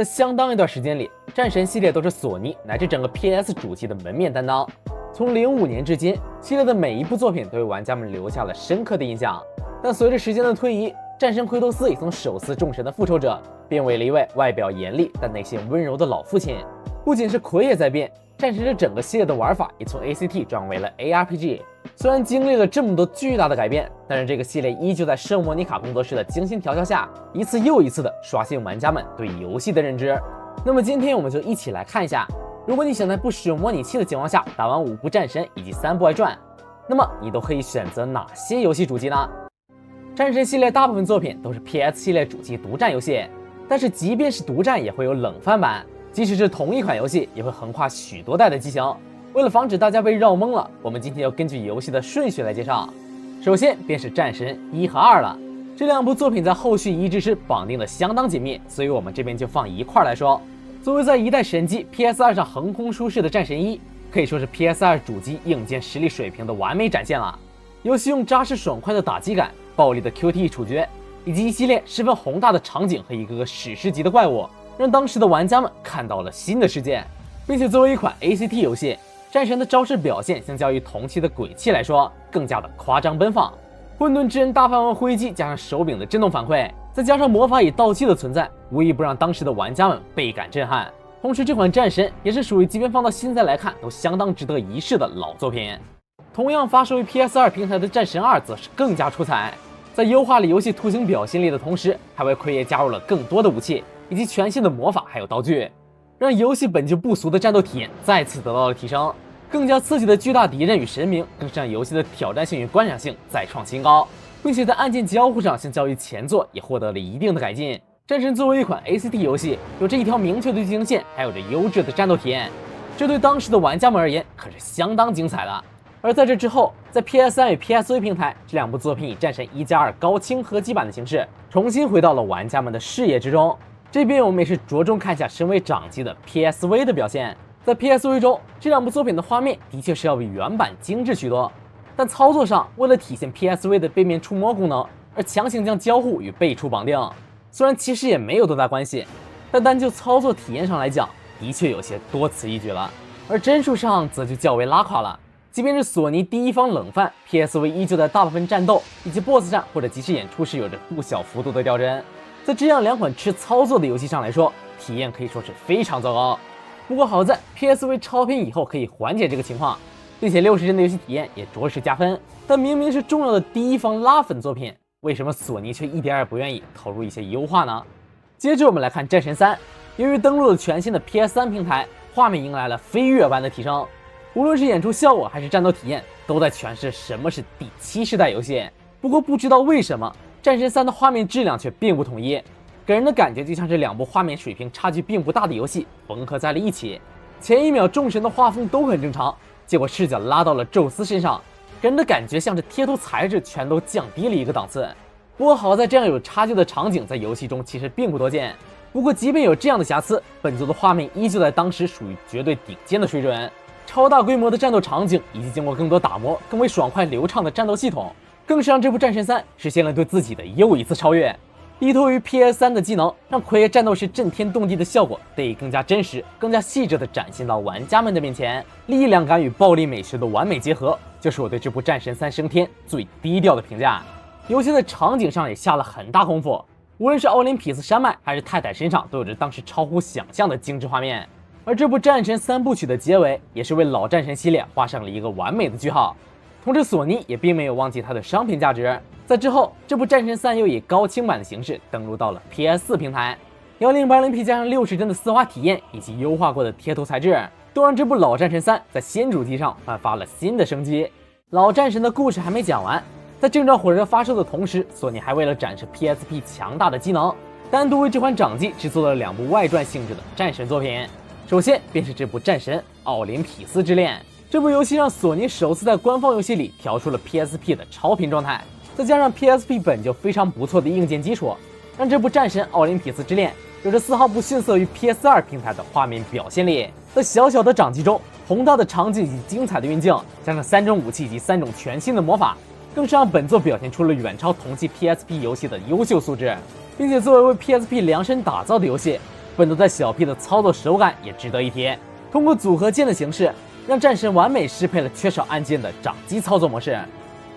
在相当一段时间里，战神系列都是索尼乃至整个 PS 主机的门面担当。从05年至今，系列的每一部作品都为玩家们留下了深刻的印象。但随着时间的推移，战神奎托斯也从手撕众神的复仇者，变为了一位外表严厉但内心温柔的老父亲。不仅是奎也在变，战神这整个系列的玩法也从 ACT 转为了 ARPG。虽然经历了这么多巨大的改变，但是这个系列依旧在圣莫妮卡工作室的精心调教下，一次又一次的刷新玩家们对游戏的认知。那么今天我们就一起来看一下，如果你想在不使用模拟器的情况下打完5部战神以及3部外传，那么你都可以选择哪些游戏主机呢？战神系列大部分作品都是 PS 系列主机独占游戏，但是即便是独占也会有冷饭版，即使是同一款游戏也会横跨许多代的机型。为了防止大家被绕懵了，我们今天要根据游戏的顺序来介绍。首先便是战神1和2了，这2部作品在后续移植时绑定的相当紧密，所以我们这边就放一块来说。作为在一代神机 PS2 上横空出世的战神1，可以说是 PS2 主机硬件实力水平的完美展现了。游戏用扎实爽快的打击感、暴力的 QTE 处决，以及一系列十分宏大的场景和一个个史诗级的怪物，让当时的玩家们看到了新的世界。并且作为一款 ACT 游戏，战神的招式表现相较于同期的鬼泣来说更加的夸张奔放。混沌之刃大范围挥击加上手柄的震动反馈，再加上魔法与道具的存在，无一不让当时的玩家们倍感震撼。同时这款战神也是属于即便放到现在来看都相当值得一试的老作品。同样发售于 PS2 平台的战神2则是更加出彩，在优化了游戏图形表现力的同时，还为奎爷加入了更多的武器以及全新的魔法还有道具，让游戏本就不俗的战斗体验再次得到了提升。更加刺激的巨大敌人与神明更是让游戏的挑战性与观赏性再创新高，并且在按键交互上相较于前作也获得了一定的改进。战神作为一款 ACT 游戏，有着一条明确的剧情线，还有着优质的战斗体验，这对当时的玩家们而言可是相当精彩的。而在这之后，在 PS3 与 PSV 平台，这2部作品以战神1+2高清合集版的形式重新回到了玩家们的视野之中。这边我们也是着重看一下身为掌机的 PSV 的表现。在 PSV 中，这2部作品的画面的确是要比原版精致许多，但操作上为了体现 PSV 的背面触摸功能，而强行将交互与背触绑定，虽然其实也没有多大关系，但单就操作体验上来讲，的确有些多此一举了。而帧数上则就较为拉垮了，即便是索尼第一方冷饭 PSV 依旧在大部分战斗以及 BOSS 战或者即时演出时有着不小幅度的掉帧，在这样2款吃操作的游戏上来说，体验可以说是非常糟糕。不过好在 PSV 超频以后可以缓解这个情况，并且60帧的游戏体验也着实加分。但明明是重要的第一方拉粉作品，为什么索尼却一点也不愿意投入一些优化呢？接着我们来看战神3，由于登陆了全新的 PS3 平台，画面迎来了飞跃般的提升，无论是演出效果还是战斗体验，都在诠释什么是第7世代游戏。不过不知道为什么，战神3的画面质量却并不统一，给人的感觉就像是2部画面水平差距并不大的游戏缝合在了一起。前一秒众神的画风都很正常，结果视角拉到了宙斯身上，给人的感觉像是贴图材质全都降低了一个档次。不过好在这样有差距的场景在游戏中其实并不多见。不过即便有这样的瑕疵，本作的画面依旧在当时属于绝对顶尖的水准。超大规模的战斗场景以及经过更多打磨更为爽快流畅的战斗系统，更是让这部战神3实现了对自己的又一次超越。依托于 PS3 的技能，让奎爷战斗时震天动地的效果得以更加真实、更加细致地展现到玩家们的面前。力量感与暴力美学的完美结合，就是我对这部战神3升天最低调的评价。游戏在场景上也下了很大功夫，无论是奥林匹斯山脉还是泰坦身上，都有着当时超乎想象的精致画面。而这部战神3部曲的结尾，也是为老战神系列画上了一个完美的句号。同时索尼也并没有忘记它的商品价值，在之后这部战神3又以高清版的形式登陆到了 PS4 平台，1080p 加上60帧的丝滑体验以及优化过的贴图材质，都让这部老战神3在新主机上焕发了新的生机。老战神的故事还没讲完，在正传火热发售的同时，索尼还为了展示 PSP 强大的机能，单独为这款掌机制作了2部外传性质的战神作品。首先便是这部战神奥林匹斯之恋，这部游戏让索尼首次在官方游戏里调出了 PSP 的超频状态，再加上 PSP 本就非常不错的硬件基础，让这部战神奥林匹斯之恋有着丝毫不逊色于 PS2 平台的画面表现力。在小小的掌机中，宏大的场景以及精彩的运镜，加上3种武器以及3种全新的魔法，更是让本作表现出了远超同期 PSP 游戏的优秀素质。并且作为PSP 量身打造的游戏，本作在小 P 的操作手感也值得一提，通过组合键的形式，让战神完美适配了缺少按键的掌机操作模式。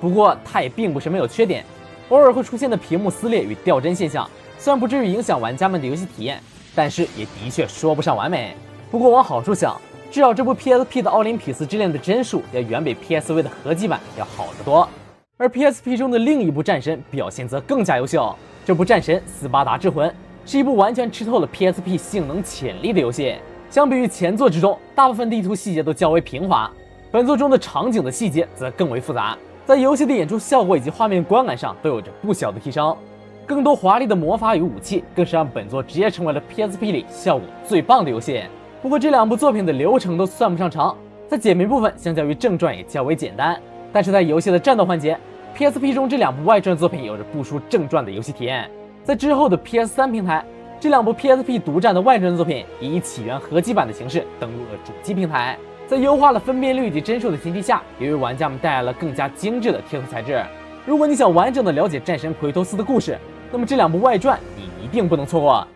不过它也并不是没有缺点，偶尔会出现的屏幕撕裂与掉帧现象，虽然不至于影响玩家们的游戏体验，但是也的确说不上完美。不过往好处想，至少这部 PSP 的奥林匹斯之恋的帧数要远比 PSV 的合集版要好得多，而 PSP 中的另一部战神表现则更加优秀。这部战神斯巴达之魂是一部完全吃透了 PSP 性能潜力的游戏。相比于前作之中，大部分地图细节都较为平滑，本作中的场景的细节则更为复杂，在游戏的演出效果以及画面观感上都有着不小的提升。更多华丽的魔法与武器，更是让本作直接成为了 PSP 里效果最棒的游戏。不过这两部作品的流程都算不上长，在解谜部分相较于正传也较为简单，但是在游戏的战斗环节， PSP 中这两部外传作品有着不输正传的游戏体验。在之后的 PS3 平台，这两部 PSP 独占的外传作品以起源合集版的形式登陆了主机平台，在优化了分辨率以及帧数的前提下，也为玩家们带来了更加精致的贴图材质。如果你想完整的了解战神奎托斯的故事，那么这两部外传你一定不能错过。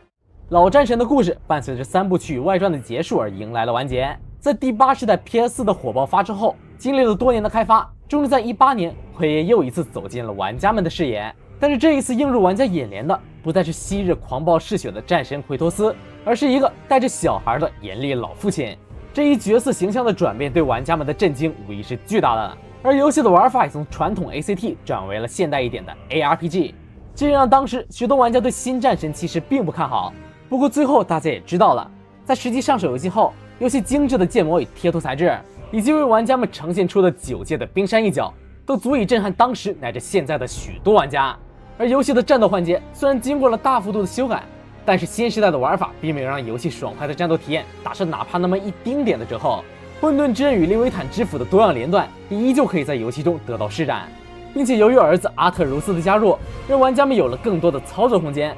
老战神的故事伴随着3部曲与外传的结束而迎来了完结。在第8世代 PS4 的火爆发之后，经历了多年的开发，终于在18年，奎爷又一次走进了玩家们的视野。但是这一次映入玩家眼帘的不再是昔日狂暴嗜血的战神奎托斯，而是一个带着小孩的严厉老父亲。这一角色形象的转变对玩家们的震惊无疑是巨大的，而游戏的玩法也从传统 ACT 转为了现代一点的 ARPG， 这让当时许多玩家对新战神其实并不看好。不过最后大家也知道了，在实际上手游戏后，游戏精致的建模与贴图材质，以及为玩家们呈现出的9阶的冰山一角，都足以震撼当时乃至现在的许多玩家。而游戏的战斗环节虽然经过了大幅度的修改，但是新时代的玩法并没有让游戏爽快的战斗体验打上哪怕那么一丁点的折扣。混沌之刃与利维坦之斧的多样连段也依旧可以在游戏中得到施展，并且由于儿子阿特柔斯的加入，让玩家们有了更多的操作空间。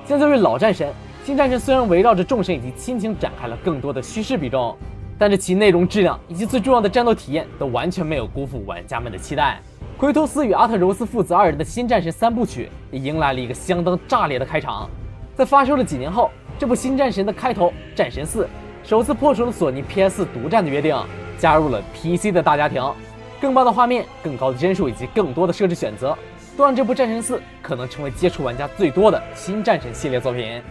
相较于老战神，新战神虽然围绕着众神以及亲情展开了更多的叙事比重，但是其内容质量以及最重要的战斗体验都完全没有辜负玩家们的期待。奎托斯与阿特柔斯父子2人的新战神3部曲也迎来了一个相当炸裂的开场。在发售了几年后，这部新战神的开头战神4首次破除了索尼 PS4 独占的约定，加入了 PC 的大家庭。更棒的画面、更高的帧数以及更多的设置选择，都让这部战神4可能成为接触玩家最多的新战神系列作品。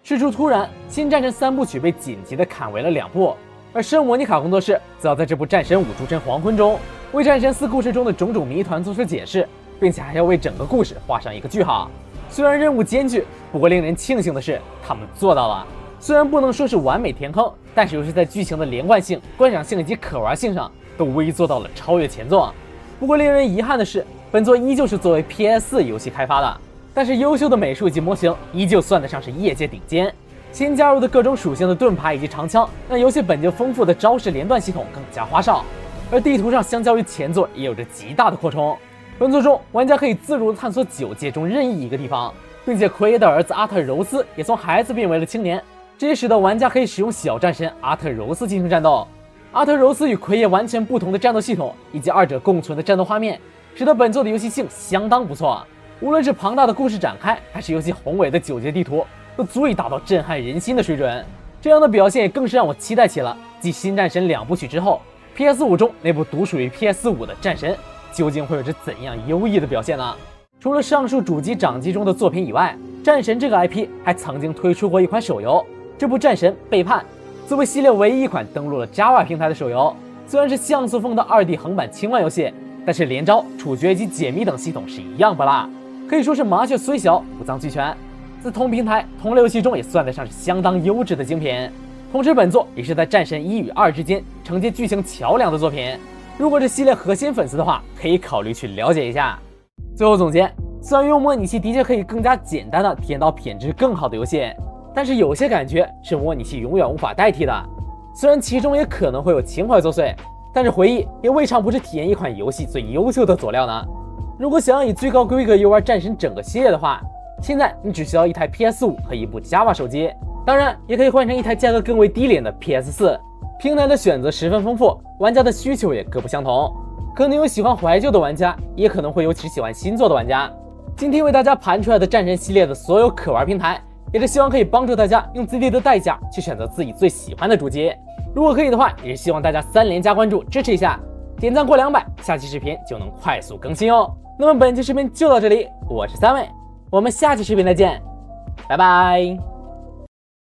事出突然，新战神3部曲被紧急的砍为了2部，而圣莫妮卡工作室则要在这部战神5诸神黄昏中为战神4故事中的种种谜团做出解释，并且还要为整个故事画上一个句号。虽然任务艰巨，不过令人庆幸的是他们做到了。虽然不能说是完美填坑，但是游戏在剧情的连贯性、观赏性以及可玩性上都无疑做到了超越前作。不过令人遗憾的是，本作依旧是作为 PS4 游戏开发的，但是优秀的美术以及模型依旧算得上是业界顶尖。新加入的各种属性的盾牌以及长枪，让游戏本就丰富的招式连段系统更加花哨。而地图上相较于前作也有着极大的扩充。本作中，玩家可以自如地探索9界中任意一个地方，并且奎爷的儿子阿特柔斯也从孩子变为了青年，这也使得玩家可以使用小战神阿特柔斯进行战斗。阿特柔斯与奎爷完全不同的战斗系统以及2者共存的战斗画面，使得本作的游戏性相当不错。无论是庞大的故事展开，还是游戏宏伟的9界地图，都足以达到震撼人心的水准。这样的表现也更是让我期待起了继新战神2部曲之后， PS5 中那部独属于 PS5 的战神究竟会有着怎样优异的表现呢？除了上述主机掌机中的作品以外，战神这个 IP 还曾经推出过一款手游。这部战神背叛作为系列唯一一款登陆了 Java 平台的手游，虽然是像素风的2D 横版轻玩游戏，但是连招、处决及解谜等系统是一样不落，可以说是麻雀虽小五脏俱全。在同平台同类游戏中也算得上是相当优质的精品。同时本作也是在战神1与2之间承接剧情桥梁的作品，如果是系列核心粉丝的话，可以考虑去了解一下。最后总结，虽然用模拟器的确可以更加简单的体验到品质更好的游戏，但是有些感觉是模拟器永远无法代替的。虽然其中也可能会有情怀作祟，但是回忆也未尝不是体验一款游戏最优秀的佐料呢。如果想要以最高规格游玩战神整个系列的话，现在你只需要一台 PS5 和一部 Java 手机，当然也可以换成一台价格更为低廉的 PS4。平台的选择十分丰富，玩家的需求也各不相同，可能有喜欢怀旧的玩家，也可能会有只喜欢新作的玩家。今天为大家盘出来的战神系列的所有可玩平台，也是希望可以帮助大家用最低的代价去选择自己最喜欢的主机。如果可以的话，也是希望大家3连加关注支持一下，点赞过200，下期视频就能快速更新哦。那么本期视频就到这里，我是3位，我们下期视频再见，拜拜。